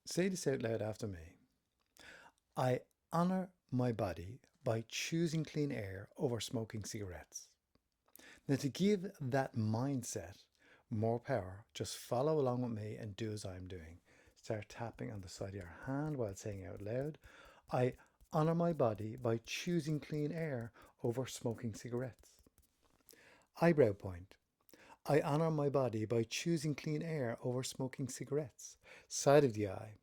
Say this out loud after me. I honour my body by choosing clean air over smoking cigarettes. Now, to give that mindset more power, just follow along with me and do as I'm doing. Start tapping on the side of your hand while saying out loud, I honour my body by choosing clean air over smoking cigarettes. Eyebrow point. I honour my body by choosing clean air over smoking cigarettes. Side of the eye.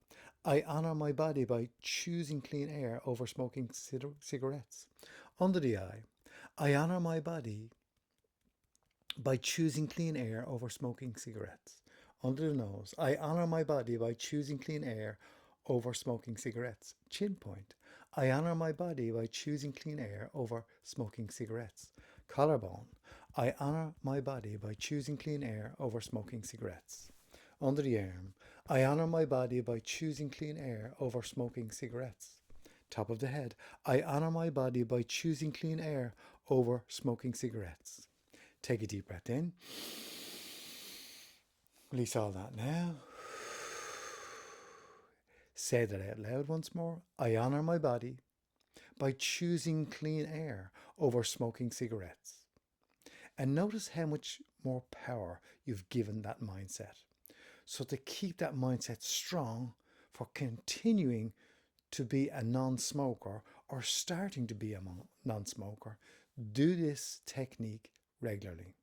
I honour my body by choosing clean air over smoking cigarettes. Under the eye. I honour my body by choosing clean air over smoking cigarettes. Under the nose. I honour my body by choosing clean air over smoking cigarettes. Chin point. I honour my body by choosing clean air over smoking cigarettes. Collarbone. I honour my body by choosing clean air over smoking cigarettes. Under the arm. I honour my body by choosing clean air over smoking cigarettes. Top of the head. I honour my body by choosing clean air over smoking cigarettes. Take a deep breath in. Release all that now. Say that out loud once more. I honour my body by choosing clean air over smoking cigarettes. And notice how much more power you've given that mindset. So to keep that mindset strong for continuing to be a non-smoker or starting to be a non-smoker, do this technique regularly.